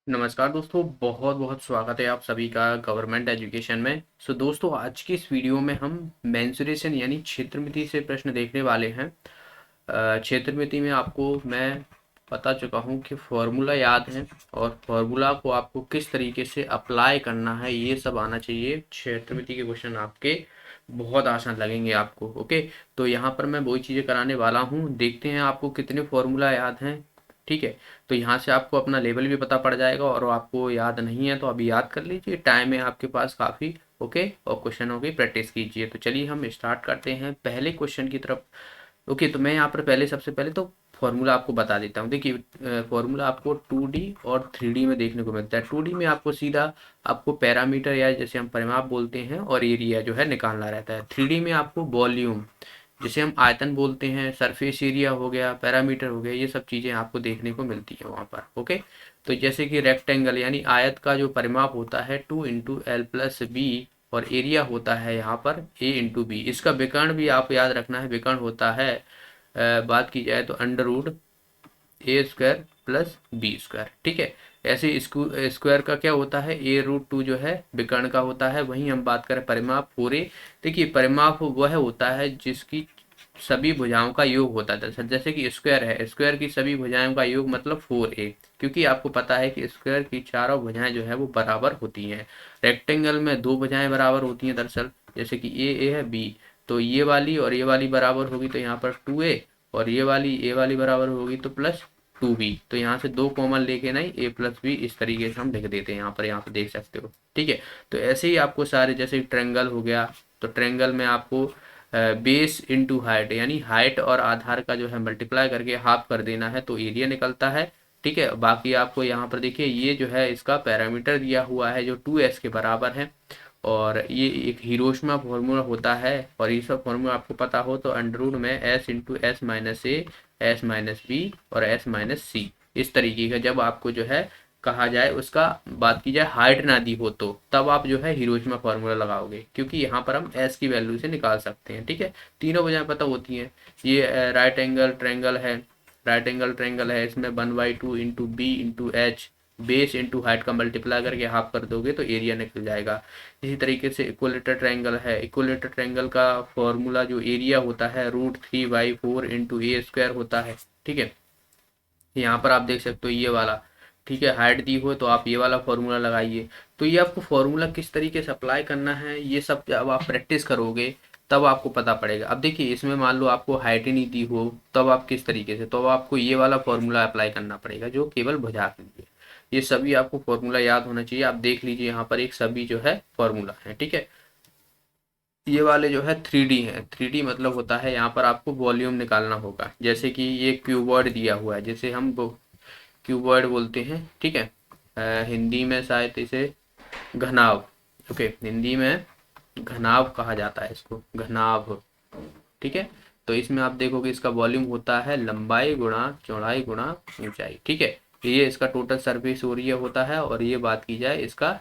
नमस्कार दोस्तों, बहुत बहुत स्वागत है आप सभी का गवर्नमेंट एजुकेशन में। दोस्तों, आज की इस वीडियो में हम मेंसुरेशन यानी क्षेत्रमिति से प्रश्न देखने वाले हैं। क्षेत्रमिति में आपको मैं बता चुका हूँ कि फॉर्मूला याद है और फॉर्मूला को आपको किस तरीके से अप्लाई करना है ये सब आना चाहिए। क्षेत्रमिति के क्वेश्चन आपके बहुत आसान लगेंगे आपको। ओके, तो यहाँ पर मैं वही चीज़ें कराने वाला हूँ। देखते हैं आपको कितने फॉर्मूला याद हैं। ठीक है, तो यहाँ से आपको अपना लेवल भी पता पड़ जाएगा और आपको याद नहीं है तो अभी याद कर लीजिए, टाइम है आपके पास काफ़ी। ओके, और क्वेश्चनों की प्रैक्टिस कीजिए। तो चलिए हम स्टार्ट करते हैं पहले क्वेश्चन की तरफ। ओके, तो मैं यहाँ पर सबसे पहले तो फॉर्मूला आपको बता देता हूँ। देखिए, फॉर्मूला आपको 2D और 3D में देखने को मिलता है। 2D में आपको सीधा आपको पैरामीटर या जैसे हम परिमाप बोलते हैं और एरिया जो है निकालना रहता है। 3D में आपको वॉल्यूम, जिसे हम आयतन बोलते हैं, सरफेस एरिया हो गया, पैरामीटर हो गया, ये सब चीज़ें आपको देखने को मिलती है वहाँ पर। ओके, तो जैसे कि रेक्टेंगल यानी आयत का जो परिमाप होता है 2 × L + B और एरिया होता है यहाँ पर A × B। इसका विकर्ण भी आप याद रखना है, विकर्ण होता है बात की जाए तो √A² + B²। ठीक है, ऐसे स्क्वायर का क्या होता है, A√2 जो है विकर्ण का होता है। वहीं हम बात करें परिमाप 4A। देखिए, परिमाप वह होता है जिसकी सभी भुजाओं का योग होता है। दरअसल जैसे कि स्क्वायर है, स्क्वायर की सभी भुजाओं का योग मतलब 4A, क्योंकि आपको पता है कि स्क्वायर की चारों भुजाएं जो है वो बराबर होती हैं। रेक्टेंगल में दो भुजाएं बराबर होती हैं दरअसल, जैसे कि ए है बी, तो ये वाली और ये वाली बराबर होगी तो यहाँ पर 2A, और ये वाली बराबर होगी तो +2B। तो यहाँ से दो कॉमन लेके नहीं A + B, इस तरीके से हम लिख देते हैं यहाँ पर देख सकते हो। ठीक है, तो ऐसे ही आपको सारे, जैसे ट्रेंगल हो गया तो ट्रेंगल में आपको बेस इंटू हाइट यानी हाइट और आधार का जो है मल्टीप्लाई करके हाफ कर देना है तो एरिया निकलता है। ठीक है, बाकी आपको यहाँ पर देखिए ये जो है इसका पैरामीटर दिया हुआ है जो 2S के बराबर है, और ये एक हिरोशिमा फार्मूला होता है। और ये सब फार्मूला आपको पता हो तो अंडर रूट में S × S - A, और S - C, इस तरीके का जब आपको जो है कहा जाए, उसका बात की जाए हाइट ना दी हो तो तब आप जो है हिरोशिमा फार्मूला लगाओगे, क्योंकि यहाँ पर हम एस की वैल्यू से निकाल सकते हैं। ठीक है, तीनों वजह पता होती हैं। ये राइट एंगल ट्रेंगल है, इसमें 1/2 × B × H, base into height का मल्टीप्लाई करके हाफ कर दोगे तो एरिया निकल जाएगा। इसी तरीके से इक्वलेटर ट्रायंगल है, इक्वलेटर ट्रायंगल का फॉर्मूला जो एरिया होता है √3/4 × A² होता है। ठीक है, यहाँ पर आप देख सकते हो ये वाला। ठीक है, हाइट दी हो तो आप ये वाला फॉर्मूला लगाइए। तो ये आपको फॉर्मूला किस तरीके से अप्लाई करना है ये सब जब आप प्रैक्टिस करोगे तब आपको पता पड़ेगा। अब देखिए, इसमें मान लो आपको हाइट ही नहीं दी हो तब आप किस तरीके से, तो आपको ये वाला फॉर्मूला अप्लाई करना पड़ेगा जो केवल भुजा के लिए। ये सभी आपको फॉर्मूला याद होना चाहिए। आप देख लीजिए यहाँ पर एक सभी जो है फॉर्मूला है। ठीक है, ये वाले जो है 3D है। 3D मतलब होता है यहाँ पर आपको वॉल्यूम निकालना होगा। जैसे कि ये क्यूबॉइड दिया हुआ है, जैसे हम क्यूबॉइड बोलते हैं। ठीक है, हिंदी में शायद इसे घनाभ, ओके, हिंदी में घनाभ कहा जाता है इसको, घनाभ। ठीक है, तो इसमें आप देखोगे इसका वॉल्यूम होता है लंबाई गुणा चौड़ाई गुणा ऊंचाई। ठीक है, ये इसका टोटल सरफेस एरिया होता है, और ये बात की जाए इसका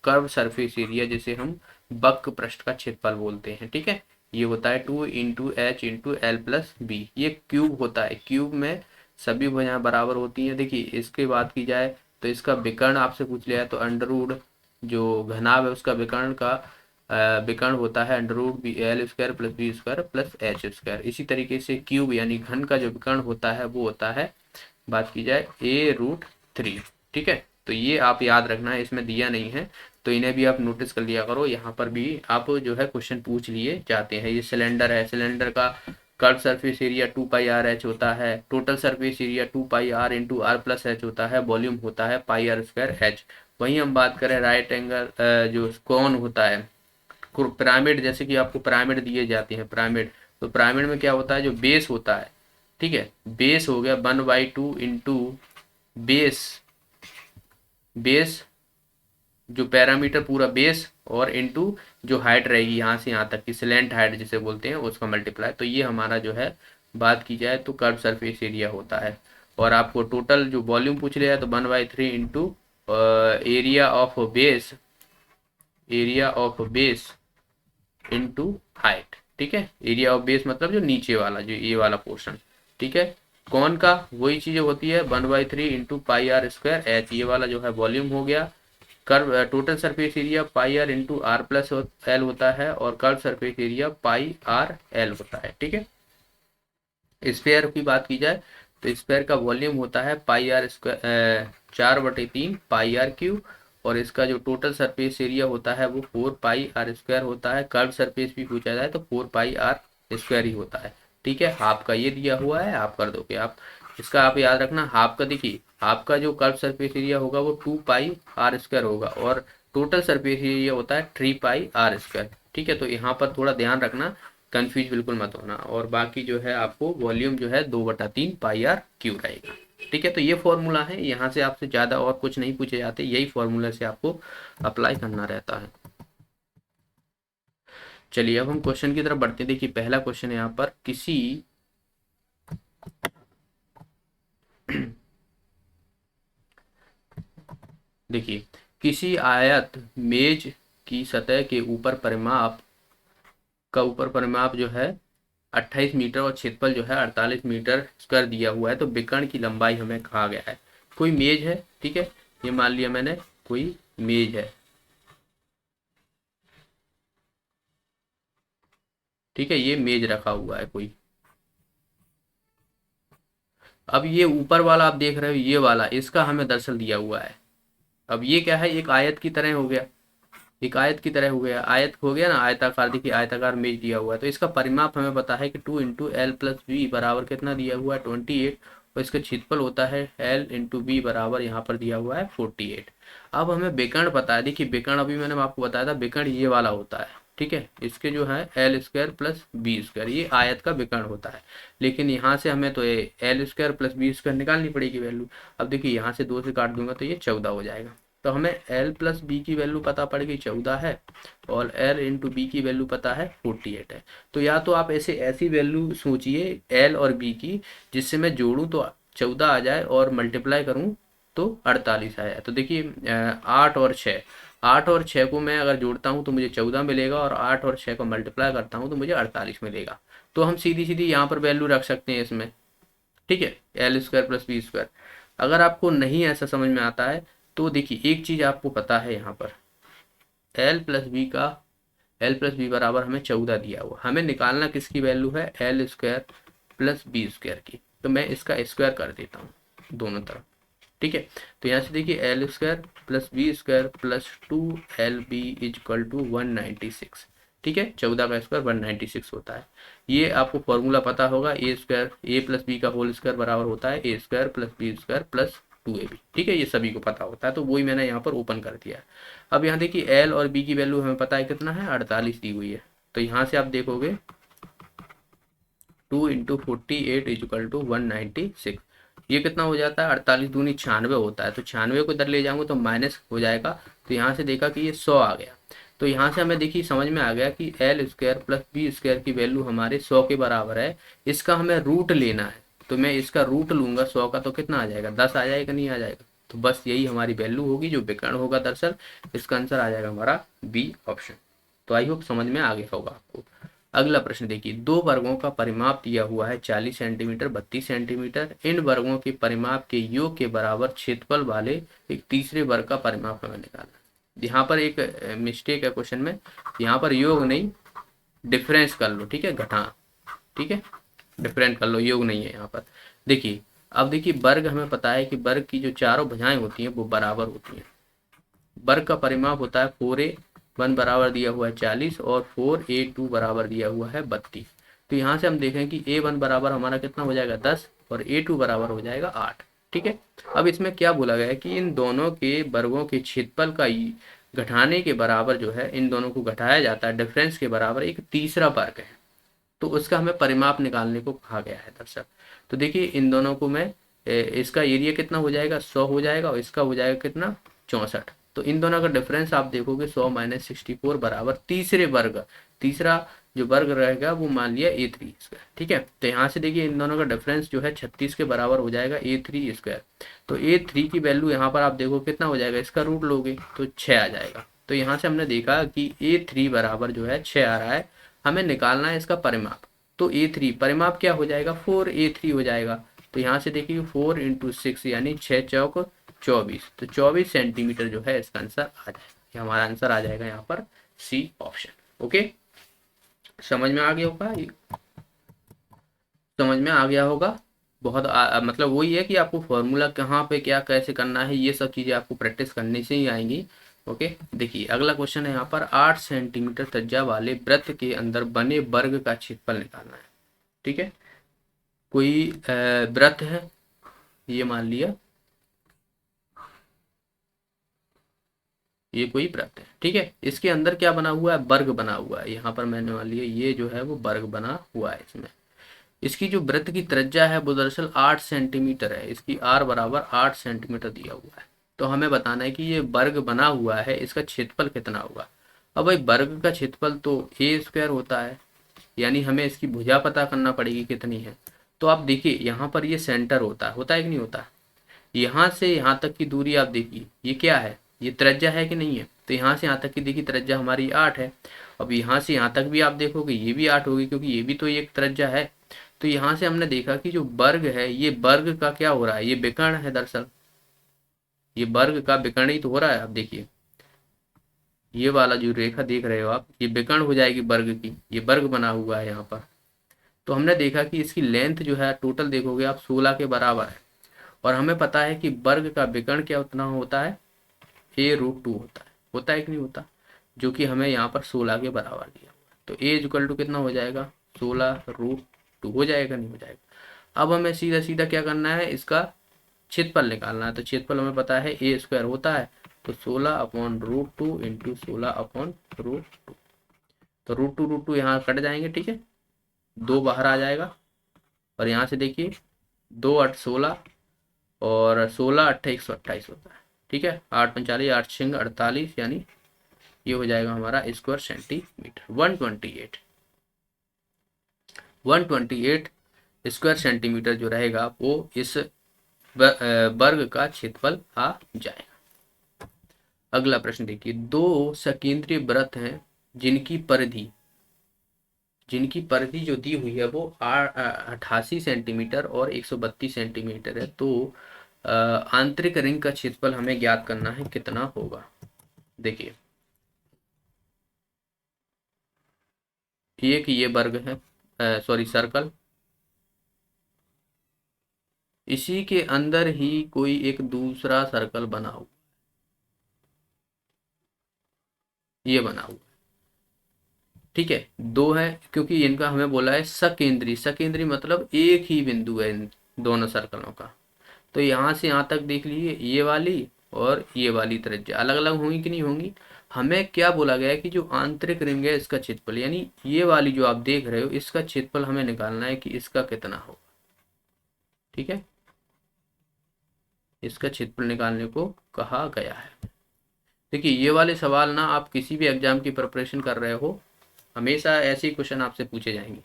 कर्व सरफेस एरिया, जिसे हम वक्र पृष्ठ का क्षेत्रफल बोलते हैं। ठीक है, ये होता है 2 × H × L + B। ये क्यूब होता है, क्यूब में सभी भुजाएं बराबर होती हैं। देखिए, इसकी बात की जाए तो इसका विकर्ण आपसे पूछ लिया है तो अंडर रूट, जो घनाभ है उसका विकर्ण का विकर्ण होता है √L² + B² + H²। इसी तरीके से क्यूब यानी घन का जो विकर्ण होता है वो होता है, बात की जाए A√3। ठीक है, तो ये आप याद रखना है, इसमें दिया नहीं है तो इन्हें भी आप नोटिस कर लिया करो। यहाँ पर भी आप जो है क्वेश्चन पूछ लिए जाते हैं। ये सिलेंडर है, सिलेंडर का कर्व सरफेस एरिया 2πRH होता है, total surface area 2πR × R+H होता है, वॉल्यूम होता है πr²H। वहीं हम बात करें राइट एंगल जो कोण होता है, पिरामिड, जैसे कि आपको पिरामिड दिए जाते हैं, पिरामिड, तो पिरामिड में क्या होता है, जो बेस होता है। ठीक है, बेस हो गया 1/2 इंटू बेस, बेस जो पैरामीटर पूरा बेस, और इनटू जो हाइट रहेगी यहाँ से यहाँ तक की स्लैंट हाइट जिसे बोलते हैं उसका मल्टीप्लाई। तो ये हमारा जो है बात की जाए तो कर्व सरफेस एरिया होता है। और आपको टोटल जो वॉल्यूम पूछ लिया है तो 1/3 into area of base, area of base into height. ठीक है, एरिया ऑफ बेस मतलब जो नीचे वाला, जो ये वाला पोर्शन। ठीक है, कौन का वही चीज़ होती है 1/3 into pi r square h, ये वाला जो है वॉल्यूम हो गया। Curve total surface area pi r into r plus l होता है, और curve surface area pi r l होता है। ठीक है, स्फेयर की बात की जाए तो स्फेयर का वॉल्यूम होता है pi r square 4/3 pi r cube, और इसका जो टोटल सरफेस एरिया होता है वो 4 पाई आर स्क्वायर होता है। कर्व सरफेस भी पूछा जाए तो 4 पाई आर स्क्वायर ही होता है। ठीक है, हाफ का ये दिया हुआ है, आप कर दोगे। आप इसका आप याद रखना, हाफ का देखिए, हाफ का जो कर्व सरफेस एरिया होगा वो 2 पाई आर स्क्वायर होगा, और टोटल सरफेस एरिया होता है 3 पाई आर स्क्वायर। ठीक है, तो यहाँ पर थोड़ा ध्यान रखना, कंफ्यूज बिल्कुल मत होना। और बाकी जो है आपको वॉल्यूम जो है 2/3 पाई आर क्यू रहेगा। ठीक है, तो ये फॉर्मूला है, यहाँ से आपसे ज़्यादा और कुछ नहीं पूछे जाते, यही फॉर्मूला से आपको अप्लाई करना रहता है। चलिए अब हम क्वेश्चन की तरफ बढ़ते हैं। देखिए पहला क्वेश्चन है यहाँ पर, देखिए किसी आयत मेज की सतह के ऊपर परिमाप जो है 28 मीटर और क्षेत्रफल जो है 48 मीटर स्क्वायर दिया हुआ है, तो विकर्ण की लंबाई हमें कहा गया है। कोई मेज है, ठीक है, ये मान लिया मैंने कोई मेज है। ठीक है, ये मेज रखा हुआ है कोई। अब ये ऊपर वाला आप देख रहे हो, ये वाला इसका हमें दरअसल दिया हुआ है। अब ये क्या है, एक आयत की तरह हो गया, एक आयत की तरह हो गया, आयत हो गया ना, आयताकार। देखिए आयताकार मेज दिया हुआ है, तो इसका परिमाप हमें पता है कि 2 × L + B बराबर कितना दिया हुआ है 28, और इसका क्षेत्रफल होता है L × B बराबर यहाँ पर दिया हुआ है 48। अब हमें विकर्ण पता है। देखिए विकर्ण अभी मैंने आपको बताया था, विकर्ण ये वाला होता है। ठीक है, इसके जो है L² + B², ये आयत का विकर्ण होता है। लेकिन यहाँ से हमें तो ये L² + B² निकालनी पड़ेगी वैल्यू। अब देखिए यहाँ से 2 से काट दूंगा तो ये 14 हो जाएगा। तो हमें L + B की वैल्यू पता पड़ गई 14 है, और L × B की वैल्यू पता है 48 है। तो या तो आप ऐसी वैल्यू सोचिए L और B की, जिससे मैं जोड़ूं तो 14 आ जाए और मल्टीप्लाई करूं तो 48 आया। तो देखिए 8 और 6 को मैं अगर जोड़ता हूं तो मुझे 14 मिलेगा, और 8 और 6 को मल्टीप्लाई करता हूं तो मुझे 48 मिलेगा। तो हम सीधी सीधी यहाँ पर वैल्यू रख सकते हैं इसमें। ठीक है, L² + B²। अगर आपको नहीं ऐसा समझ में आता है तो देखिए एक चीज आपको पता है, यहाँ पर L + B बराबर हमें 14 दिया हुआ, हमें निकालना किसकी वैल्यू है, L² + B² की। तो मैं इसका स्क्वायर कर देता हूँ दोनों तरफ। ठीक है, तो यहाँ से देखिए L² + B² + 2LB = 196। ठीक है, 14 का स्क्वायर 196 होता है। ये आपको फॉर्मूला पता होगा, A + B का होल स्क्वायर बराबर होता है A² + B² + 2AB। ठीक है, ये सभी को पता होता है, तो वही मैंने यहाँ पर ओपन कर दिया है। अब यहाँ देखिए L और B की वैल्यू हमें पता है कितना है, 48 दी हुई है। तो यहाँ से आप देखोगे 2 × 48 = 196। ये कितना हो जाता है, 48 दूनी 96 होता है। तो 96 को इधर ले जाऊंगा तो माइनस हो जाएगा। तो यहाँ से देखा कि ये 100 आ गया। तो यहाँ से हमें देखिए समझ में आ गया कि L² + B² की वैल्यू हमारे 100 के बराबर है। इसका हमें रूट लेना है, तो मैं इसका रूट लूंगा 100 का, तो कितना आ जाएगा, 10 आ जाएगा, नहीं आ जाएगा। तो बस यही हमारी वैल्यू होगी जो विकर्ण होगा दरअसल। इसका आंसर आ जाएगा हमारा बी ऑप्शन। तो आई होप समझ में आ गया होगा आपको। अगला प्रश्न देखिए, दो वर्गों का परिमाप दिया हुआ है 40 सेंटीमीटर 32 सेंटीमीटर। इन वर्गों के परिमाप के योग के बराबर क्षेत्रफल वाले एक तीसरे वर्ग का परिमाप हमें निकालना है। यहाँ पर एक मिस्टेक है क्वेश्चन में, यहाँ पर योग नहीं डिफरेंस कर लो। ठीक है, घटा, ठीक है, डिफरेंट कर लो, योग नहीं है यहाँ पर। देखिए अब देखिए वर्ग हमें पता है कि वर्ग की जो चारों भुजाएं होती हैं वो बराबर होती हैं। वर्ग का परिमाप होता है 4a1 बराबर दिया हुआ है 40, और 4a2 बराबर दिया हुआ है 32। तो यहाँ से हम देखें कि a1 बराबर हमारा कितना हो जाएगा 10, और a2 बराबर हो जाएगा 8। ठीक है, अब इसमें क्या बोला गया है कि इन दोनों के वर्गों के क्षेत्रफल का घटाने के बराबर जो है, इन दोनों को घटाया जाता है, डिफरेंस के बराबर एक तीसरा वर्ग है, तो उसका हमें परिमाप निकालने को कहा गया है दर्शक। तो देखिए इन दोनों को मैं इसका एरिया कितना हो जाएगा 100 हो जाएगा, और इसका हो जाएगा कितना 64। तो इन दोनों का डिफरेंस आप देखोगे 100 - 64 बराबर तीसरे वर्ग, तीसरा जो वर्ग रहेगा वो मान लिया A3 स्क्वायर। ठीक है, तो यहाँ से देखिए इन दोनों का डिफरेंस जो है 36 के बराबर हो जाएगा A3 स्क्वायर। तो A3 की वैल्यू यहाँ पर आप देखो कितना हो जाएगा, इसका रूट लोगे तो 6 आ जाएगा। तो यहाँ से हमने देखा कि A3 बराबर जो है 6 आ रहा है, हमें निकालना है इसका परिमाप। तो A3 परिमाप क्या हो जाएगा 4A3 हो जाएगा। तो यहाँ से देखिए 4 इंटू 6 यानी 6 चौक 24, तो 24 सेंटीमीटर जो है इसका आंसर आ जाएगा। ये हमारा आंसर आ जाएगा यहाँ पर सी ऑप्शन। ओके, समझ में आ गया होगा, समझ में आ गया होगा। बहुत मतलब वही है कि आपको फॉर्मूला कहाँ पे क्या कैसे करना है, ये सब चीज़ें आपको प्रैक्टिस करने से ही आएंगी। ओके, देखिए अगला क्वेश्चन है यहाँ पर 8 सेंटीमीटर त्रिज्या वाले वृत्त के अंदर बने वर्ग का क्षेत्रफल निकालना है। ठीक है, कोई वृत्त है, ये मान लिया ये कोई वृत्त है। ठीक है, इसके अंदर क्या बना हुआ है, वर्ग बना हुआ है। यहाँ पर मैंने मान लिया ये जो है वो वर्ग बना हुआ है इसमें। इसकी जो वृत्त की त्रिज्या है वो दरअसल 8 सेंटीमीटर है, इसकी आर बराबर 8 सेंटीमीटर दिया हुआ है। तो हमें बताना है कि ये वर्ग बना हुआ है, इसका क्षेत्रफल कितना होगा। अब भाई वर्ग का क्षेत्रफल तो ए स्क्वायर होता है, यानी हमें इसकी भुजा पता करना पड़ेगी कितनी है। तो आप देखिए यहाँ पर ये सेंटर होता है कि नहीं होता। यहाँ से यहाँ तक की दूरी आप देखिए, ये क्या है, ये त्रिज्या है कि नहीं है। तो यहाँ से यहाँ तक की देखिए त्रिज्या हमारी 8 है। अब यहाँ से यहाँ तक भी आप देखोगे ये भी 8 होगी, क्योंकि ये भी तो एक त्रिज्या है। तो यहाँ से हमने देखा कि जो वर्ग है ये वर्ग का क्या हो रहा है, ये विकर्ण है। दरअसल ये वर्ग का विकर्ण ही तो हो रहा है। आप देखिए ये वाला जो रेखा देख रहे हो आप, ये विकर्ण हो जाएगी वर्ग की, ये वर्ग बना हुआ है यहाँ पर। तो हमने देखा कि इसकी लेंथ जो है टोटल देखोगे आप 16 के बराबर है। और हमें पता है कि वर्ग का विकर्ण क्या उतना होता है, a√2 होता है कि नहीं होता, जो कि हमें यहाँ पर 16 के बराबर दिया हुआ है। तो a = कितना हो जाएगा, 16√2 हो जाएगा, नहीं हो जाएगा। अब हमें सीधा सीधा क्या करना है, इसका क्षेत्रफल निकालना है। तो क्षेत्रफल हमें पता है a स्क्वायर होता है, तो 16/√2 इंटू 16/√2। तो √2 यहाँ कट जाएंगे। ठीक है, 2 बाहर आ जाएगा। और यहाँ से देखिए 2 8 16 और 16 8 128 होता है। ठीक है, 8 45 8 6 48, यानी ये हो जाएगा हमारा स्क्वायर सेंटीमीटर। 128 स्क्वायर सेंटीमीटर जो रहेगा वो इस वर्ग का क्षेत्रफल आ जाएगा। अगला प्रश्न देखिए, 2 सकेंद्रीय वृत्त हैं जिनकी परिधि जो दी हुई है वो 88 सेंटीमीटर और 132 सेंटीमीटर है। तो आंतरिक रिंग का क्षेत्रफल हमें ज्ञात करना है, कितना होगा। देखिए ये वर्ग है, सॉरी सर्कल, इसी के अंदर ही कोई एक दूसरा सर्कल बना हुआ, ये बना हुआ। ठीक है, 2 है, क्योंकि इनका हमें बोला है सकेंद्री मतलब एक ही बिंदु है इन दोनों सर्कलों का। तो यहाँ से यहाँ तक देख लीजिए, ये वाली और ये वाली त्रिज्या अलग अलग होंगी कि नहीं होंगी। हमें क्या बोला गया है कि जो आंतरिक रिंग है इसका क्षेत्रफल, यानी ये वाली जो आप देख रहे हो इसका क्षेत्रफल हमें निकालना है कि इसका कितना होगा। ठीक है, इसका क्षेत्रफल निकालने को कहा गया है। देखिए ये वाले सवाल ना, आप किसी भी एग्जाम की प्रिपरेशन कर रहे हो, हमेशा ऐसे ही क्वेश्चन आपसे पूछे जाएंगे।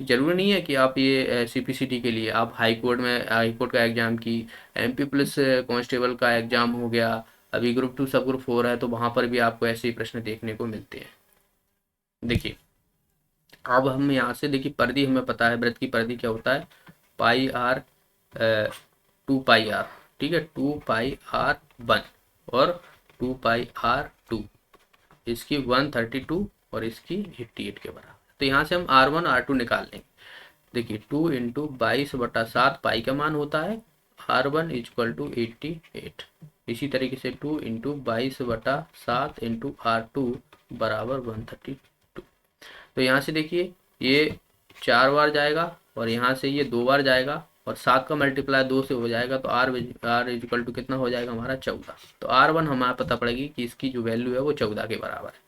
जरूरी नहीं है कि आप ये CPCT के लिए, आप हाई कोर्ट का एग्जाम की, MP प्लस कांस्टेबल का एग्जाम हो गया, अभी ग्रुप 2 सब ग्रुप 4 है, तो वहाँ पर भी आपको ऐसे ही प्रश्न देखने को मिलते हैं। देखिए अब हम यहाँ से देखिए परिधि हमें पता है, वृत्त की परिधि क्या होता है, πr 2πr। ठीक है, 2πr1 और 2πr2, इसकी 132 और इसकी 88 के बराबर। तो यहाँ से हम R1 R2 निकाल लेंगे। देखिए 2 इंटू 22/7 पाई का मान होता है, R1 = 88। इसी तरीके से 2 इंटू 22/7 इंटू R2 बराबर 132। तो यहाँ से देखिए ये 4 बार जाएगा और यहाँ से ये 2 बार जाएगा, और 7 का मल्टीप्लाई 2 से हो जाएगा, तो R कितना हो जाएगा हमारा 14। तो R1 हमारा पता पड़ेगी कि इसकी जो वैल्यू है वो 14 के बराबर है।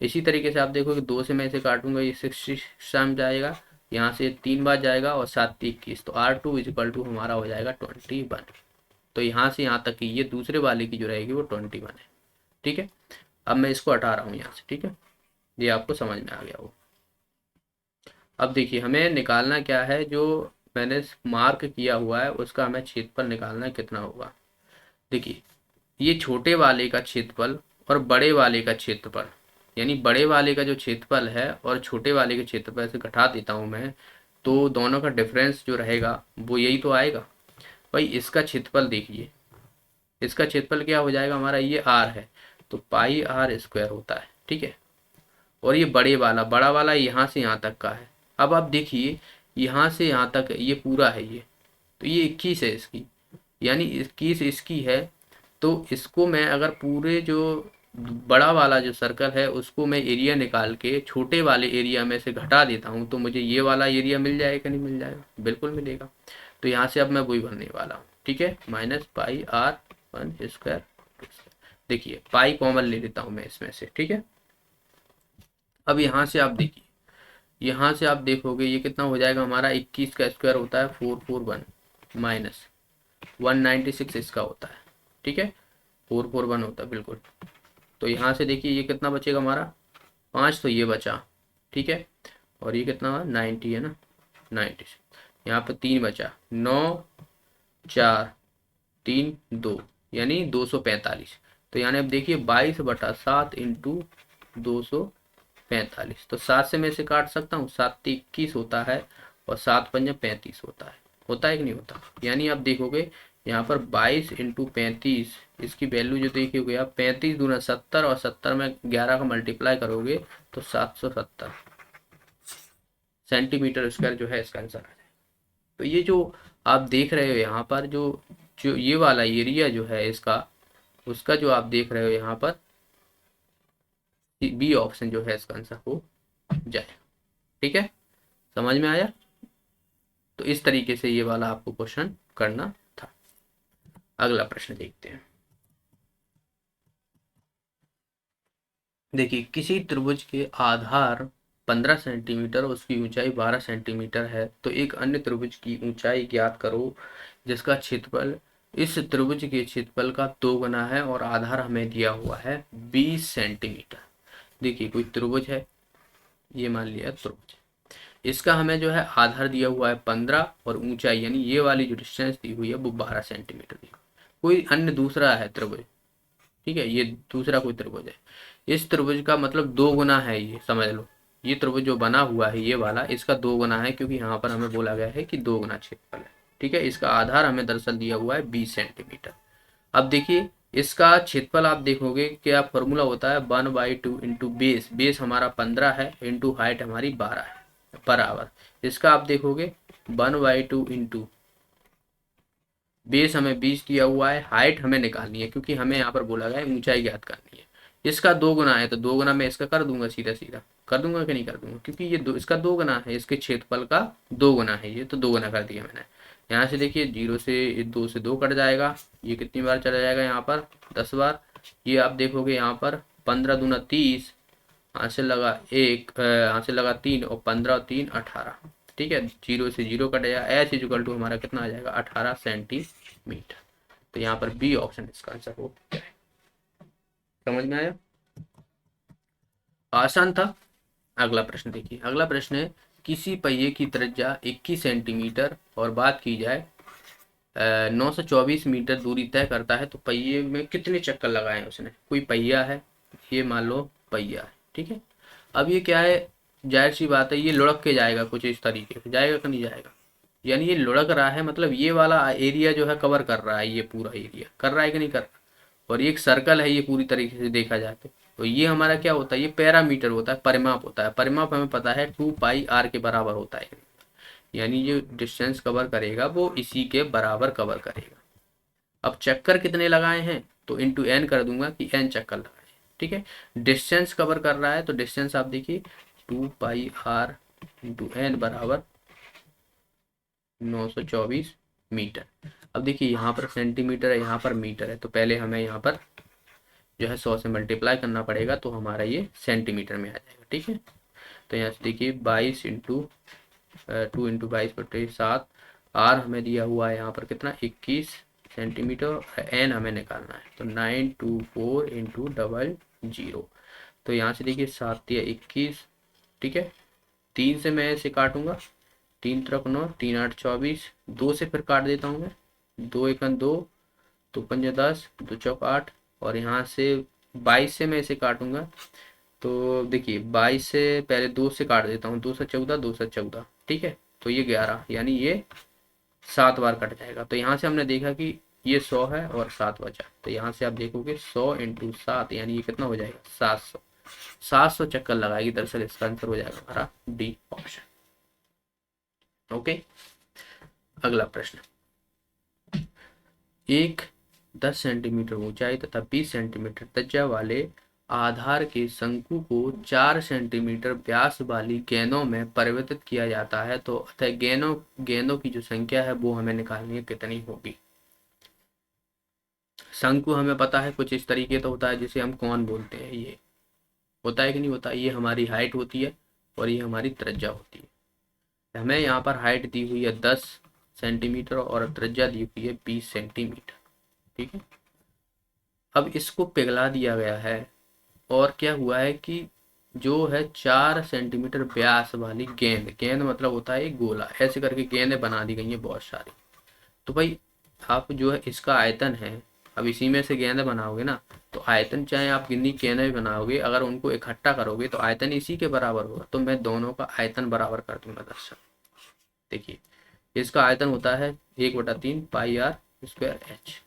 इसी तरीके से आप देखोगे 2 से मैं इसे काटूंगा, ये 6 में जाएगा, यहाँ से 3 बार जाएगा और 7 21, तो R2 हमारा हो जाएगा 21। तो यहाँ से यहाँ तक की ये दूसरे वाले की जो रहेगी वो 21 है। ठीक है, अब मैं इसको हटा रहा हूँ यहाँ से। ठीक है, ये आपको समझ में आ गया हो। अब देखिए हमें निकालना क्या है, जो मैंने मार्क किया हुआ है उसका हमें क्षेत्रफल निकालना है, कितना होगा। देखिए ये छोटे वाले का क्षेत्रफल और बड़े वाले का क्षेत्रफल, यानी बड़े वाले का जो क्षेत्रफल है और छोटे वाले के क्षेत्रफल से घटा देता हूँ मैं, तो दोनों का डिफरेंस जो रहेगा वो यही तो आएगा। भाई इसका क्षेत्रफल देखिए, इसका क्षेत्रफल क्या हो जाएगा हमारा, ये आर है तो पाई आर स्क्वायर होता है, ठीक है। और ये बड़ा वाला यहाँ से यहाँ तक का है। अब आप देखिए यहाँ से यहाँ तक ये पूरा है ये, तो ये 21 है इसकी, यानी 21 इसकी है। तो इसको मैं अगर पूरे जो बड़ा वाला जो सर्कल है उसको मैं एरिया निकाल के छोटे वाले एरिया में से घटा देता हूँ तो मुझे ये वाला एरिया मिल जाएगा, नहीं मिल जाएगा, बिल्कुल मिलेगा। तो यहाँ से अब मैं वही भरने वाला हूँ, ठीक है, minus pi r one square. देखिए पाई कॉमन ले लेता हूँ मैं इसमें से, ठीक है। अब यहाँ से आप देखिए, यहाँ से आप देखोगे ये कितना हो जाएगा हमारा, 21 का स्क्वायर होता है 441 माइनस 196 इसका होता है, ठीक है, 441 होता है बिल्कुल। तो यहाँ से देखिए ये कितना बचेगा हमारा, 5 तो ये बचा, ठीक है, और ये कितना हुआ 90 है ना, 90। यहाँ पर 3 बचा, 9 4 3 2 यानी 245। तो यानी अब देखिए 22/7 इंटू 245। तो 7 से मैं इसे काट सकता हूँ, 7 21 होता है और 7 पंजा 35 होता है कि नहीं होता। यानी आप देखोगे यहाँ पर 22 इंटू 35, इसकी वैल्यू जो देखोगे आप, 35 दूना 70 और 70 में 11 का मल्टीप्लाई करोगे तो 770 सेंटीमीटर स्क्वायर जो है इसका आंसर आ जाएगा। तो ये जो आप देख रहे हो यहाँ पर जो जो ये वाला एरिया जो है इसका, उसका जो आप देख रहे हो यहाँ पर, बी ऑप्शन जो है इसका आंसर हो जाए, ठीक है, समझ में आया। तो इस तरीके से ये वाला आपको क्वेश्चन करना था। अगला प्रश्न देखते हैं। देखिए किसी त्रिभुज के आधार 15 सेंटीमीटर और उसकी ऊंचाई 12 सेंटीमीटर है, तो एक अन्य त्रिभुज की ऊंचाई ज्ञात करो जिसका क्षेत्रफल इस त्रिभुज के क्षेत्रफल का 2 गुना है और आधार हमें दिया हुआ है 20 सेंटीमीटर। देखिए कोई त्रिभुज है, ये मान लिया त्रिभुज, इसका हमें जो है आधार दिया हुआ है 15 और ऊंचाई यानी ये वाली जो डिस्टेंस दी हुई है वो 12 सेंटीमीटर दी। कोई अन्य दूसरा है त्रिभुज, ठीक है, ये दूसरा कोई त्रिभुज है, इस त्रिभुज का मतलब 2 गुना है, ये समझ लो, ये त्रिभुज जो बना हुआ है ये वाला, इसका 2 गुना है, क्योंकि यहाँ पर हमें बोला गया है कि 2 गुना क्षेत्रफल है, ठीक है। इसका आधार हमें दरअसल दिया हुआ है 20 सेंटीमीटर। अब देखिए इसका क्षेत्रफल आप देखोगे क्या फॉर्मूला होता है, 1/2 इंटू बेस, बेस हमारा 15 है इंटू हाइट हमारी 12 है, बराबर इसका आप देखोगे 1/2 इंटू बेस हमें 20 दिया हुआ है, हाइट हमें निकालनी है क्योंकि हमें यहाँ पर बोला गया है ऊंचाई ज्ञात करनी है। इसका 2 गुना है तो 2 गुना मैं इसका कर दूंगा, सीधा सीधा कर दूंगा कि नहीं कर दूंगा, क्योंकि ये इसका 2 गुना है, इसके क्षेत्रफल का 2 गुना है, ये तो 2 गुना कर दिया मैंने। यहाँ से देखिए 0 से 2 से 2 कट जाएगा, ये कितनी बार चला जाएगा यहाँ पर 10 बार। ये आप देखोगे यहाँ पर 15 दूना 30, हाथ से लगा 1, हाथ से लगा 3 और 15 और 3 18, ठीक है, 0 से 0 कट जाएगा, एच इक्वल टू हमारा कितना आ जाएगा 18 सेंटीमीटर। तो यहाँ पर बी ऑप्शन इसका आंसर हो जाएगा। समझ में आया, आसान था। अगला प्रश्न देखिए, अगला प्रश्न है किसी पहिए की त्रिज्या 21 सेंटीमीटर और बात की जाए 924 मीटर दूरी तय करता है, तो पहिए में कितने चक्कर लगाए उसने। कोई पहिया है, ये मान लो पहिया है, ठीक है। अब ये क्या है, जाहिर सी बात है ये लुढ़क के जाएगा, कुछ इस तरीके से जाएगा कि नहीं जाएगा, यानी ये लुढ़क रहा है, मतलब ये वाला एरिया जो है कवर कर रहा है, ये पूरा एरिया कर रहा है कि नहीं कर रहा। और ये एक सर्कल है ये पूरी तरीके से देखा जाए तो ये हमारा क्या होता है, ये पैरामीटर होता है, परिमाप होता है। परिमाप हमें पता है 2πr के बराबर होता है, यानी जो डिस्टेंस कवर करेगा वो इसी के बराबर कवर करेगा। अब चक्कर कितने लगाए हैं तो इंटू एन कर दूंगा कि एन चक्कर लगाए, ठीक है। डिस्टेंस कवर कर रहा है तो डिस्टेंस आप देखिए 2πr इंटू एन बराबर 924 मीटर। अब देखिए यहाँ पर सेंटीमीटर है, यहाँ पर मीटर है, तो पहले हमें यहाँ पर जो है 100 से मल्टीप्लाई करना पड़ेगा तो हमारा ये सेंटीमीटर में आ जाएगा, ठीक है। तो यहाँ से देखिए 22 इंटू 2 इंटू 22/7, आर हमें दिया हुआ है यहाँ पर कितना 21 सेंटीमीटर, एन हमें निकालना है तो 924 इंटू 00। तो यहाँ से देखिए 7 या 21, ठीक है, 3 से मैं इसे काटूंगा, 3 3 9 3 8 24, 2 से फिर काट देता हूँ मैं, 2 1 2, 2 5 10, 2 4 8, और यहाँ से 22 से मैं इसे काटूंगा तो देखिए 22 से पहले 2 से काट देता हूँ, 2 से 14, 2 से 14, ठीक है, तो ये 11 यानी ये 7 बार कट जाएगा। तो यहाँ से हमने देखा कि ये 100 है और 7 बचा, तो यहाँ से आप देखोगे 100 इंटू 7 यानी ये कितना हो जाएगा 700। 700 चक्कर लगाएगी, दरअसल इसका आंसर हो जाएगा हमारा डी ऑप्शन। ओके, अगला प्रश्न। एक 10 सेंटीमीटर ऊंचाई तथा 20 सेंटीमीटर त्रिज्या वाले आधार के शंकु को 4 सेंटीमीटर व्यास वाली गेंदों में परिवर्तित किया जाता है, तो अतः गेंदों की जो संख्या है वो हमें निकालनी है, कितनी होगी। शंकु हमें पता है कुछ इस तरीके तो होता है, जिसे हम कौन बोलते हैं, ये होता है कि नहीं होता। ये हमारी हाइट होती है और ये हमारी त्रिज्या होती है। हमें यहाँ पर हाइट दी हुई है 10 सेंटीमीटर और त्रिज्या दी हुई है 20 सेंटीमीटर। ठीक है, अब इसको पिघला दिया गया है और क्या हुआ है कि जो है 4 सेंटीमीटर व्यास वाली गेंद मतलब होता है एक गोला, ऐसे करके गेंदें बना दी गई हैं बहुत सारी। तो भाई आप जो है इसका आयतन है, अब इसी में से गेंदें बनाओगे ना, तो आयतन चाहे आप कितनी गेंदें भी बनाओगे, अगर उनको इकट्ठा करोगे तो आयतन इसी के बराबर होगा। तो मैं दोनों का आयतन बराबर कर दूंगा दर्शक। देखिए इसका आयतन होता है 1/3 पाई आर स्क्वायर एच,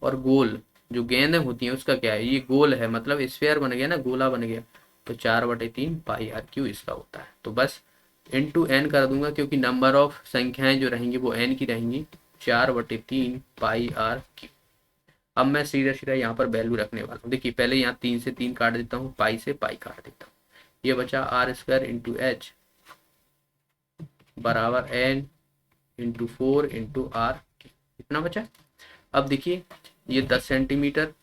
और गोल जो गेंदें होती हैं उसका क्या है, ये गोल है मतलब स्फेयर बन गया ना, गोला बन गया, तो 4/3 पाई आर क्यू इसका होता है। तो बस इंटू एन कर दूंगा, क्योंकि नंबर ऑफ संख्याएं जो रहेंगी वो एन की रहेंगी, 4/3 पाई आर क्यू। अब मैं सीधा सीधा यहाँ पर वैल्यू रखने वाला हूँ। देखिए पहले यहाँ 3 से 3 काट देता हूँ, पाई से पाई काट देता हूँ, ये बचा आर स्क्वायर इंटू एच बराबर एन इंटू 4 इंटू आर, इतना बचा। अब देखिए ये 10 सेंटीमीटर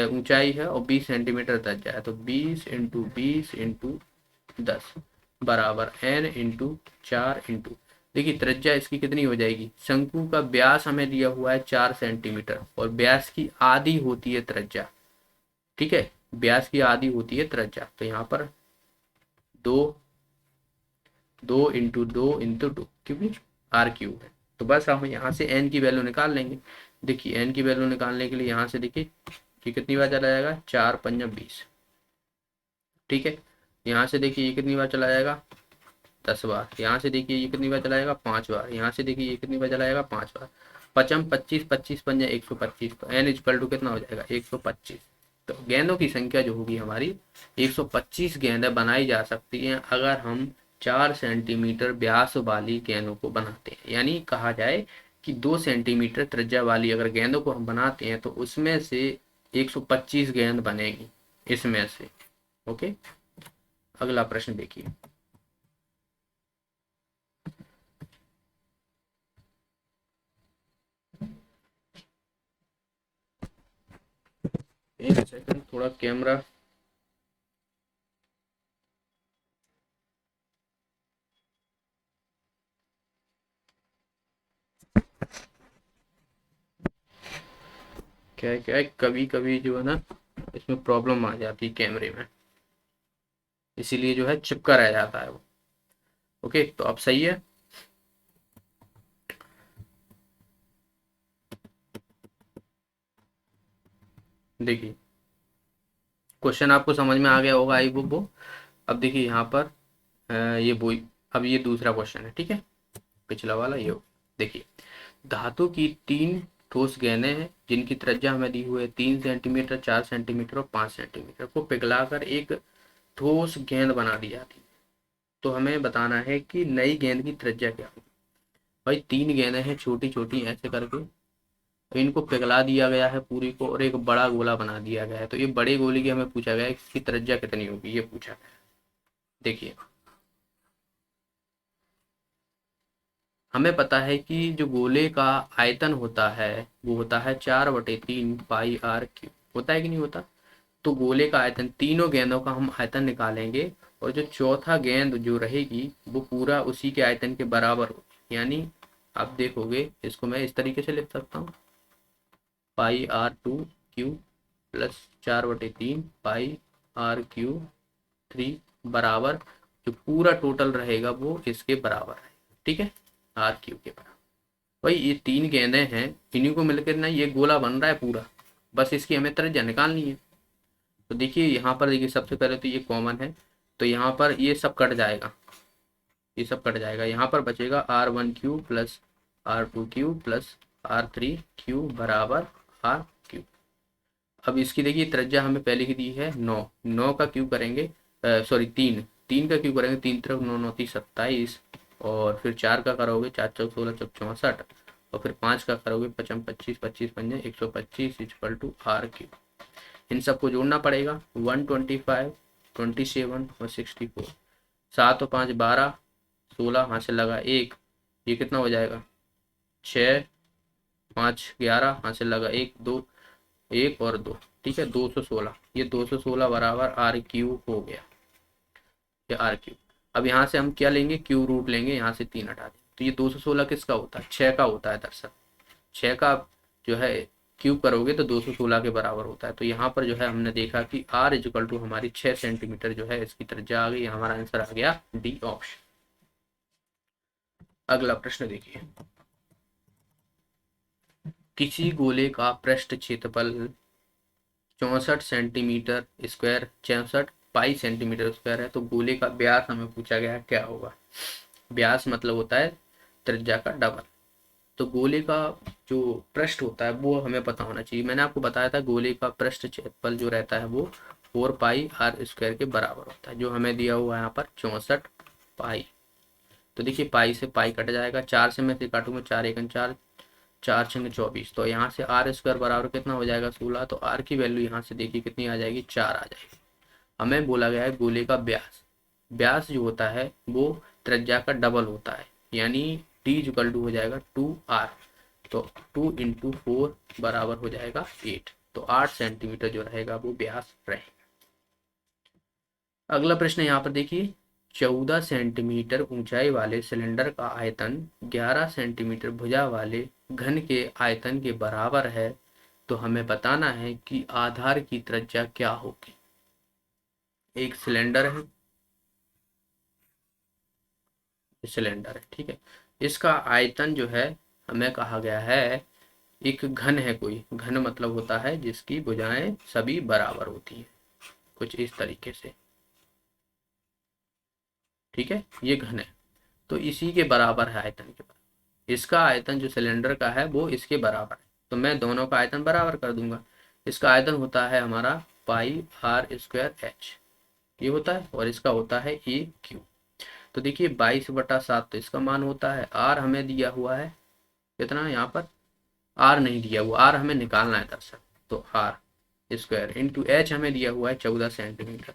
ऊंचाई है और 20 सेंटीमीटर त्रिज्या है, तो 20 इंटू 20 इंटू 10 बराबर एन इंटू 4 इंटू, देखिए त्रिज्या इसकी कितनी हो जाएगी, शंकु का व्यास हमें दिया हुआ है 4 सेंटीमीटर और व्यास की आधी होती है त्रिज्या। ठीक है, व्यास की आधी होती है त्रिज्या, तो यहाँ पर 2 इंटू 2 इंटू 2, क्योंकि आर क्यूब है। तो बस हम यहाँ से एन की वैल्यू निकाल लेंगे। देखिए एन की वैल्यू निकालने के लिए यहाँ से देखिए ये कितनी बार चला जाएगा, 4 पंजा 20। ठीक है, यहाँ से देखिए ये कितनी बार चला जाएगा, 10 बार। यहाँ से देखिए ये कितनी बार चला जाएगा, 5 बार। यहाँ से देखिए ये कितनी बार चला जाएगा, 5 बार। 5 25, 25 पंजा 125, तो एन इक्वल टू कितना हो जाएगा, 125। तो गेंदों की संख्या जो होगी हमारी 125 गेंदें बनाई जा सकती हैं अगर हम 4 सेंटीमीटर व्यास वाली गेंदों को बनाते हैं। यानी कहा जाए कि 2 सेंटीमीटर त्रिज्या वाली अगर गेंदों को हम बनाते हैं तो उसमें से 125 गेंद बनेगी इसमें से। ओके, अगला प्रश्न देखिए। एक सेकंड, थोड़ा कैमरा क्या है कभी कभी जो है ना इसमें प्रॉब्लम आ जाती है कैमरे में, इसीलिए जो है चिपका रह जाता है वो। ओके, तो अब सही है। देखिए क्वेश्चन आपको समझ में आ गया होगा आई बुक वो। अब देखिए यहाँ पर ये वो, अब ये दूसरा क्वेश्चन है। ठीक है, पिछला वाला ये देखिए, धातु की 3 ठोस गेंदें हैं जिनकी त्रिज्या हमें दी हुई है 3 सेंटीमीटर, 4 सेंटीमीटर और 5 सेंटीमीटर को पिघलाकर एक ठोस गेंद बना दी जाती है। तो हमें बताना है कि नई गेंद की त्रिज्या क्या होगी। भाई 3 गेंदें हैं छोटी छोटी ऐसे करके, तो इनको पिघला दिया गया है पूरी को और एक बड़ा गोला बना दिया गया है। तो ये बड़े गोले की हमें पूछा गया है इसकी त्रिज्या कितनी होगी, ये पूछा गया है। देखिए हमें पता है कि जो गोले का आयतन होता है वो होता है 4/3 पाई आर क्यूब, होता है कि नहीं होता। तो गोले का आयतन, तीनों गेंदों का हम आयतन निकालेंगे और जो चौथा गेंद जो रहेगी वो पूरा उसी के आयतन के बराबर होगी। यानी आप देखोगे इसको मैं इस तरीके से लिख सकता हूँ, pi r 2 cube plus 4/3 pi r cube 3 बराबर जो पूरा टोटल रहेगा वो इसके बराबर है। ठीक है, आर क्यू के बराबर। भाई ये 3 गेंदें हैं, इन्हीं को मिलकर ना ये गोला बन रहा है पूरा, बस इसकी हमें त्रिज्या निकालनी है। तो देखिए यहाँ पर देखिए सबसे पहले तो ये कॉमन है, तो यहाँ पर ये सब कट जाएगा, ये सब कट जाएगा। यहाँ पर बचेगा r1 cube plus r2 cube plus r3 cube बराबर r क्यूब। अब इसकी देखिए त्रिज्या हमें पहले की दी है 9, 9 का क्यूब करेंगे, सॉरी 3, 3 का क्यूब करेंगे, 3 तरफ 9 9 27, और फिर 4 का करोगे 4 चौक 16 चौक 64, और फिर 5 का करोगे 55 25 25 पंजे 125 इक्वल टू r क्यूब। इन सबको जोड़ना पड़ेगा, 125 27 और 64, 7 और 5 12, 16 हाथ से लगा 1, ये कितना हो जाएगा 6, 5 11 हाथ से लगा 1 2, 1 और 2, ठीक है 216, ये 216 बराबर आर क्यूब हो गया, ये आर क्यूब। अब यहाँ से हम क्या लेंगे, क्यूब रूट लेंगे, यहाँ से 3 हटा दें, तो ये 216 किसका होता है, 6 का होता है। दरअसल 6 का जो है क्यूब करोगे तो 216 के बराबर होता है। तो यहाँ पर जो है हमने देखा कि r इक्वल टू हमारी 6 सेंटीमीटर जो है इसकी त्रिज्या आ गई। हमारा आंसर आ गया डी ऑप्शन। अगला प्रश्न देखिए, किसी गोले का पृष्ठ क्षेत्रफल 64 सेंटीमीटर स्क्वायर 66 पाई सेंटीमीटर स्क्वायर है, तो गोले का व्यास हमें पूछा गया है क्या होगा। व्यास मतलब होता है त्रिज्या का डबल। तो गोले का जो पृष्ठ होता है वो हमें पता होना चाहिए। मैंने आपको बताया था गोले का पृष्ठ क्षेत्रफल जो रहता है वो 4 पाई आर स्क्वायर के बराबर होता है, जो हमें दिया हुआ है यहाँ पर 64 पाई। तो देखिए पाई से पाई कट जाएगा, 4 से मैं से काटूंगा 4 एकन 4, 4 छंग 24, तो यहाँ से आर स्क्वायर बराबर कितना हो जाएगा 16। तो आर की वैल्यू यहाँ से देखिए कितनी आ जाएगी 4 आ जाएगी। हमें बोला गया है गोले का व्यास, व्यास जो होता है वो त्रिज्या का डबल होता है, यानी डी इक्वल टू हो जाएगा 2r, तो 2 इंटू 4 बराबर हो जाएगा 8, तो 8 सेंटीमीटर जो रहेगा वो व्यास रहेगा। अगला प्रश्न यहाँ पर देखिए, 14 सेंटीमीटर ऊंचाई वाले सिलेंडर का आयतन 11 सेंटीमीटर भुजा वाले घन के आयतन के बराबर है, तो हमें बताना है कि आधार की त्रिज्या क्या होगी। एक सिलेंडर है, सिलेंडर है, ठीक है, इसका आयतन जो है हमें कहा गया है, एक घन है, कोई घन मतलब होता है जिसकी भुजाएं सभी बराबर होती हैं, कुछ इस तरीके से, ठीक है, ये घन है, तो इसी के बराबर है आयतन के बराबर। इसका आयतन जो सिलेंडर का है वो इसके बराबर है, तो मैं दोनों का आयतन बराबर कर दूंगा। इसका आयतन होता है हमारा पाई आर स्क्वायर एच, ये होता है, और इसका होता है ए क्यू। तो देखिए 22/7 तो इसका मान होता है, आर हमें दिया हुआ है कितना, यहाँ पर आर नहीं दिया हुआ, आर हमें निकालना है दरअसल, तो आर स्क्वायर इंटू एच हमें दिया हुआ है 14 सेंटीमीटर,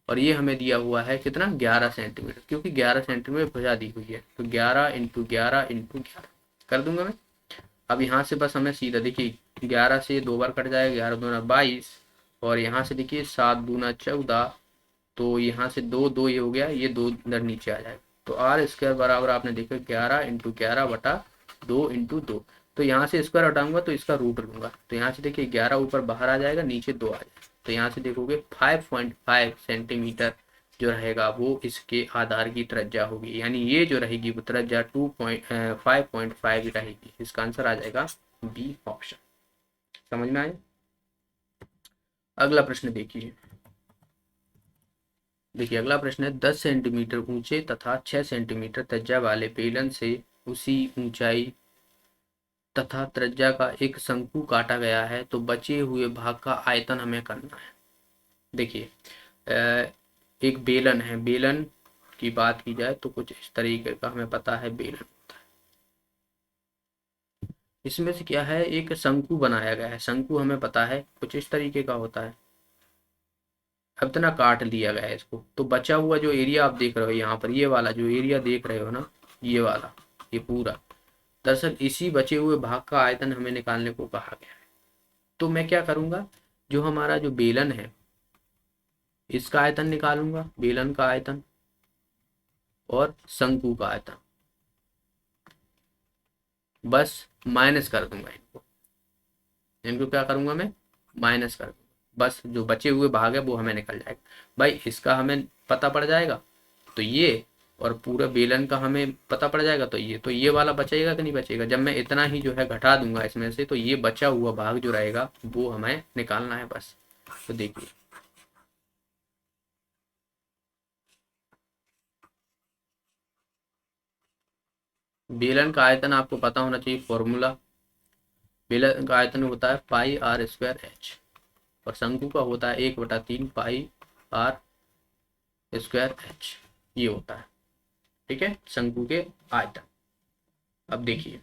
और ये हमें दिया हुआ है कितना 11 सेंटीमीटर, क्योंकि 11 सेंटीमीटर भुजा दी हुई है, तो 11 इंटू 11 इंटू 11 कर दूंगा मैं। अब यहाँ से बस हमें सीधा देखिए 11 से 2 बार कट जाएगा, 11 दूना 22, और यहाँ से देखिए 7 दूना 14, तो यहाँ से 2 2 ये हो गया, ये 2 इधर नीचे आ जाएगा, तो आर स्क्वायर बराबर आपने देखा 11 इंटू 11 बटा 2 इंटू 2, तो यहाँ से स्क्वायर हटाऊंगा तो इसका रूट लूंगा, तो यहाँ से देखिए 11 ऊपर बाहर आ जाएगा, नीचे 2 आ जाएगा, तो यहाँ से देखोगे 5.5 सेंटीमीटर जो रहेगा वो इसके आधार की त्रिज्या होगी, यानी ये जो रहेगी वो त्रिज्या 5.5 रहेगी। इसका आंसर आ जाएगा बी ऑप्शन। समझ में आया। अगला प्रश्न देखिए, अगला प्रश्न है 10 सेंटीमीटर ऊंचे तथा 6 सेंटीमीटर त्रिज्या वाले बेलन से उसी ऊंचाई तथा त्रिज्या का एक शंकु काटा गया है, तो बचे हुए भाग का आयतन हमें करना है। देखिए एक बेलन है, बेलन की बात की जाए तो कुछ इस तरीके का हमें पता है बेलन होता है। इसमें से क्या है, एक शंकु बनाया गया है, शंकु हमें पता है कुछ इस तरीके का होता है। अब इतना काट लिया गया है इसको, तो बचा हुआ जो एरिया आप देख रहे हो यहाँ पर, ये वाला जो एरिया देख रहे हो ना, ये वाला, ये पूरा, दरअसल इसी बचे हुए भाग का आयतन हमें निकालने को कहा गया है। तो मैं क्या करूंगा, जो हमारा जो बेलन है इसका आयतन निकालूंगा, बेलन का आयतन और शंकु का आयतन, बस माइनस कर दूंगा इनको, इनको क्या करूंगा मैं, माइनस कर दूंगा, बस जो बचे हुए भाग है वो हमें निकल जाएगा। भाई इसका हमें पता पड़ जाएगा तो ये, और पूरा बेलन का हमें पता पड़ जाएगा तो ये वाला बचेगा कि नहीं बचेगा। जब मैं इतना ही जो है घटा दूंगा इसमें से, तो ये बचा हुआ भाग जो रहेगा वो हमें निकालना है बस। तो देखिए बेलन का आयतन आपको पता होना चाहिए फॉर्मूला। बेलन का आयतन होता है पाई आर स्क्वायर एच, और शंकु का होता है 1/3 पाई आर स्क्वायर एच, ये होता है। ठीक है, शंकु के आयतन। अब देखिए,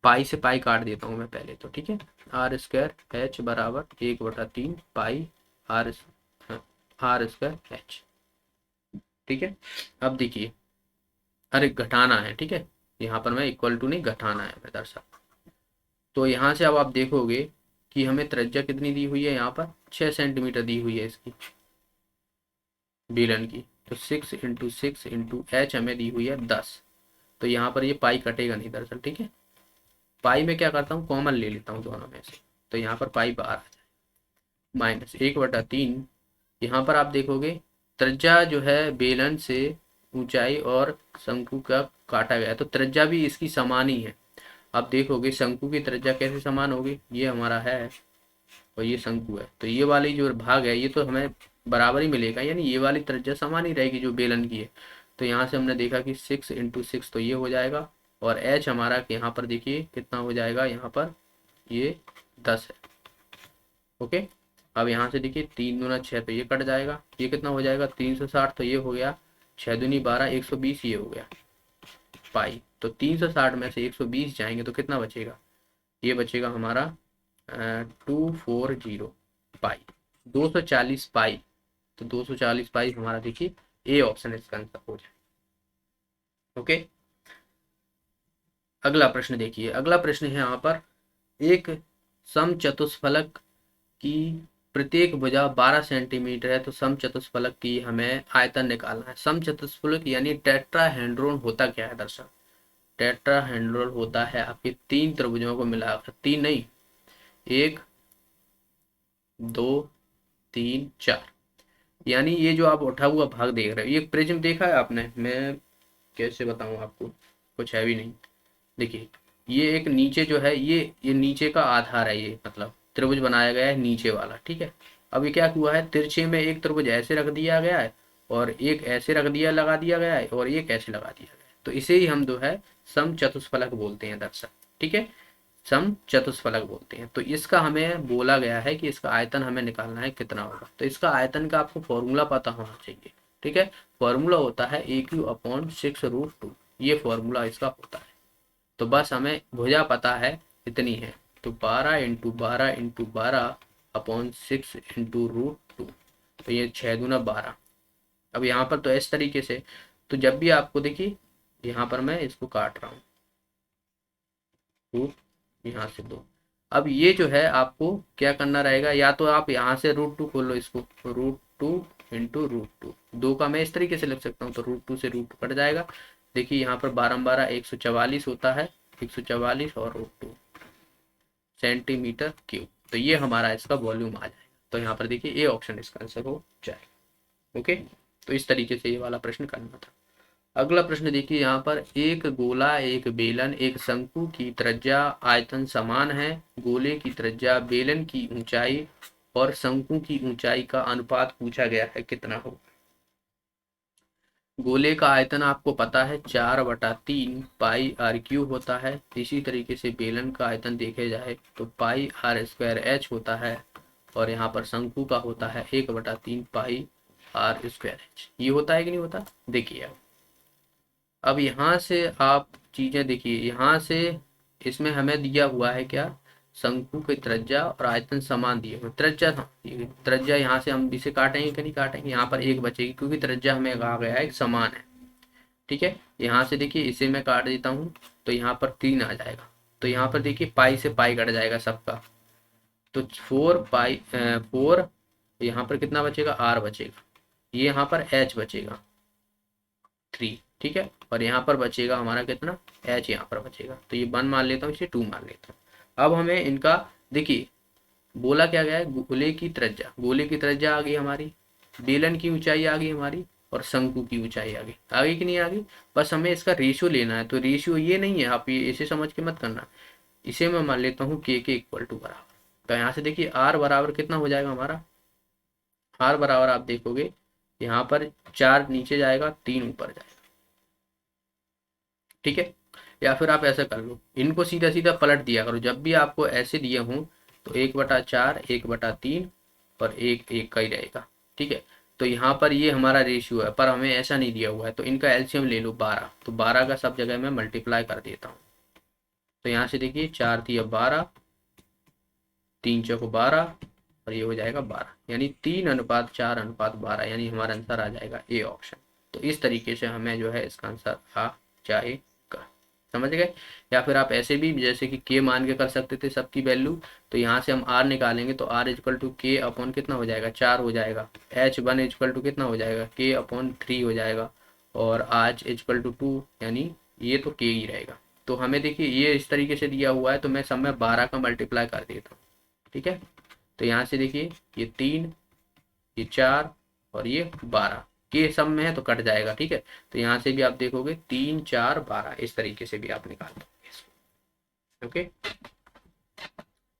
पाई से पाई काट देता हूँ मैं पहले तो, ठीक है। आर स्क्वायर एच बराबर 1/3 पाई आर आर स्क्वायर एच। ठीक है, अब देखिए, अरे घटाना है, ठीक है, यहाँ पर मैं इक्वल टू नहीं, घटाना है मैं दरअसल। तो यहाँ से अब आप देखोगे कि हमें त्रिज्या कितनी दी हुई है, यहाँ पर 6 सेंटीमीटर दी हुई है इसकी बेलन की। तो 6 × 6 × एच हमें दी हुई है 10। तो यहाँ पर ये पाई कटेगा नहीं दरअसल, ठीक है। पाई में क्या करता हूँ, कॉमन ले लेता हूँ दोनों में से, तो यहाँ पर पाई बाहर आ जाए, -1/3। यहाँ पर आप देखोगे त्रिज्या जो है बेलन से ऊंचाई और शंकु का काटा गया है, तो त्रिज्या भी इसकी समान ही है। आप देखोगे शंकु की त्रिज्या कैसे समान होगी, ये हमारा है और ये शंकु है, तो ये वाली जो भाग है ये तो हमें बराबर ही मिलेगा, यानी ये वाली त्रिज्या समान ही रहेगी जो बेलन की है। तो यहाँ से हमने देखा कि 6 × 6 तो ये हो जाएगा, और एच हमारा यहाँ पर देखिए कितना हो जाएगा, यहाँ पर ये 10 है। ओके, अब यहाँ से देखिए 3×2 = 6, तो ये कट जाएगा, ये कितना हो जाएगा 360, तो ये हो गया 6×2 = 12, 120 ये हो गया पाई। तो 360 में से 120 जाएंगे तो कितना बचेगा, ये बचेगा हमारा 240 पाई, 240 पाई। तो 240 पाई हमारा देखिए ए ऑप्शन इसका आंसर हो जाए। ओके, अगला प्रश्न देखिए, अगला प्रश्न है यहाँ पर, एक समचतुष्फलक की प्रत्येक भुजा 12 सेंटीमीटर है, तो समचतुष्फलक की हमें आयतन निकालना है। समचतुष्फलक यानी टेट्राहेड्रॉन होता क्या है दर्शक, टेट्राहेड्रॉन होता है आपके 3 त्रिभुजों को मिलाकर, 3 नहीं, 1 2 3 4, यानी ये जो आप उठा हुआ भाग देख रहे हो, ये प्रिज्म देखा है आपने, मैं कैसे बताऊं आपको, कुछ है भी नहीं। देखिए, ये एक नीचे जो है, ये नीचे का आधार है, ये मतलब त्रिभुज बनाया गया है नीचे वाला, ठीक है। अब ये क्या हुआ है, तिरछे में एक त्रिभुज ऐसे रख दिया गया है, और एक ऐसे रख दिया लगा दिया गया है, और एक ऐसे लगा दिया गया है, तो इसे ही हम जो है समचतुष्फलक बोलते हैं दर्शक, ठीक है। समचतुष्फलक बोलते हैं। तो इसका हमें बोला गया है कि इसका आयतन हमें निकालना है कितना होगा, तो इसका आयतन का आपको फॉर्मूला पता होना चाहिए, ठीक है। फॉर्मूला होता है AQ/6√2, ये फॉर्मूला इसका होता है। तो बस हमें भुजा पता है इतनी है, तो 12×12×12/6√2, तो ये 6×2 = 12। अब यहाँ पर तो इस तरीके से, तो जब भी आपको देखिए, यहाँ पर मैं इसको काट रहा हूँ, रूट यहाँ से 2। अब ये जो है आपको क्या करना रहेगा, या तो आप यहाँ से √2 खोल लो इसको, √2 × √2, 2 का मैं इस तरीके से लिख सकता हूँ, तो √2 से √2 कट जाएगा। देखिए यहाँ पर 12×12 144 होता है, 144 और √2 सेंटीमीटर क्यूब, तो ये हमारा इसका वॉल्यूम आ जाएगा। तो यहाँ पर देखिए ए ऑप्शन इसका आंसर हो जाएगा। ओके, तो इस तरीके से ये वाला प्रश्न करना था। अगला प्रश्न देखिए, यहाँ पर एक गोला, एक बेलन, एक शंकु की त्रिज्या आयतन समान है, गोले की त्रिज्या, बेलन की ऊंचाई और शंकु की ऊंचाई का अनुपात पूछा गया है, कितना हो। गोले का आयतन आपको पता है 4/3 पाई आर क्यूब होता है। इसी तरीके से बेलन का आयतन देखे जाए तो पाई आर स्क्वायर एच होता है, और यहाँ पर शंकु का होता है 1/3 पाई आर स्क्वायर एच। ये होता है कि नहीं होता, देखिए अब यहाँ से आप चीजें देखिए, यहाँ से इसमें हमें दिया हुआ है क्या, शंकु की त्रिज्या और आयतन समान दिए हुए, त्रिज्या त्रिज्या यहाँ से हम इसे काटेंगे कि नहीं काटेंगे, यहाँ पर एक बचेगी क्योंकि त्रिज्या हमें कहा गया है समान है, ठीक है। यहाँ से देखिए इसे मैं काट देता हूँ, तो यहाँ पर 3 आ जाएगा, तो यहाँ पर देखिए पाई से पाई कट जाएगा सबका, तो 4 यहाँ पर कितना बचेगा, आर बचेगा, ये यहाँ पर एच बचेगा 3, ठीक है, और यहाँ पर बचेगा हमारा कितना, एच यहाँ पर बचेगा, तो ये 1 मान लेता हूँ, इसे 2 मान लेता हूँ। अब हमें इनका देखिए बोला क्या गया है, गोले की त्रिज्या, गोले की त्रिज्या आ गई हमारी, बेलन की ऊंचाई आ गई हमारी, और शंकु की ऊंचाई आ गई, आगे कि नहीं आ गई। बस हमें इसका रेशियो लेना है, तो रेशियो ये नहीं है, आप ये इसे समझ के मत करना, इसे मैं मान लेता हूँ के इक्वल टू बराबर। तो यहाँ से देखिए आर बराबर कितना हो जाएगा हमारा, आर बराबर आप देखोगे यहाँ पर 4 नीचे जाएगा, 3 ऊपर जाएगा, ठीक है। या फिर आप ऐसा कर लो, इनको सीधा सीधा पलट दिया करो, जब भी आपको ऐसे दिए हों तो 1/4, 1/3 और एक एक का ही रहेगा। ठीक है। तो यहाँ पर ये हमारा रेशियो है, पर हमें ऐसा नहीं दिया हुआ है, तो इनका एलसीएम ले लो 12, तो 12 का सब जगह मैं मल्टीप्लाई कर देता हूँ। तो यहाँ से देखिए 4 तिया 12, 3 चौक 12 और ये हो जाएगा 12, यानी 3:4:12, यानी हमारा आंसर आ जाएगा ए ऑप्शन। तो इस तरीके से हमें जो है इसका आंसर आ जाएगा। समझ गए। या फिर आप ऐसे भी जैसे कि के मान के कर सकते थे सबकी वैल्यू, तो यहाँ से हम आर निकालेंगे तो आर इजक्वल टू के अपॉन कितना हो जाएगा, 4 हो जाएगा। H1 इजक्वल टू कितना हो जाएगा, के अपॉन 3 हो जाएगा। और आर इजक्वल टू 2, यानी ये तो के ही रहेगा। तो हमें देखिए ये इस तरीके से दिया हुआ है, तो मैं सब में 12 का मल्टीप्लाई कर देता हूँ। ठीक है। तो यहाँ से देखिए ये 3, ये 4 और ये 12 के सम में है तो कट जाएगा। ठीक है। तो यहाँ से भी आप देखोगे 3, 4, 12, इस तरीके से भी आप निकाल दोगे इसको। ओके।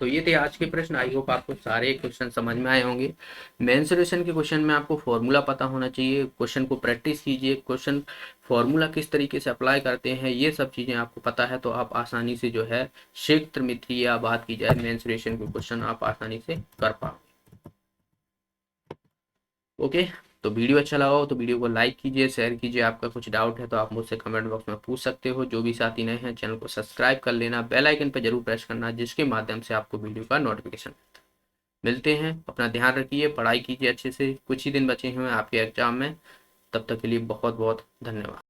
तो ये थे आज के प्रश्न। आई होप आपको सारे क्वेश्चन समझ में आए होंगे। मेंसुरेशन के क्वेश्चन में आपको फॉर्मूला पता होना चाहिए, क्वेश्चन को प्रैक्टिस कीजिए, क्वेश्चन फॉर्मूला किस तरीके से अप्लाई करते हैं ये सब चीज़ें आपको पता है, तो आप आसानी से जो है क्षेत्र मिति या बात की जाए मेंसुरेशन के क्वेश्चन आप आसानी से कर पाओ। ओके। तो वीडियो अच्छा लगा हो तो वीडियो को लाइक कीजिए, शेयर कीजिए। आपका कुछ डाउट है तो आप मुझसे कमेंट बॉक्स में पूछ सकते हो। जो भी साथी नए हैं चैनल को सब्सक्राइब कर लेना, बेल आइकन पर जरूर प्रेस करना, जिसके माध्यम से आपको वीडियो का नोटिफिकेशन मिलता है। मिलते हैं, अपना ध्यान रखिए, पढ़ाई कीजिए अच्छे से, कुछ ही दिन बचे हुए हैं आपके एग्जाम में। तब तक के लिए बहुत बहुत धन्यवाद।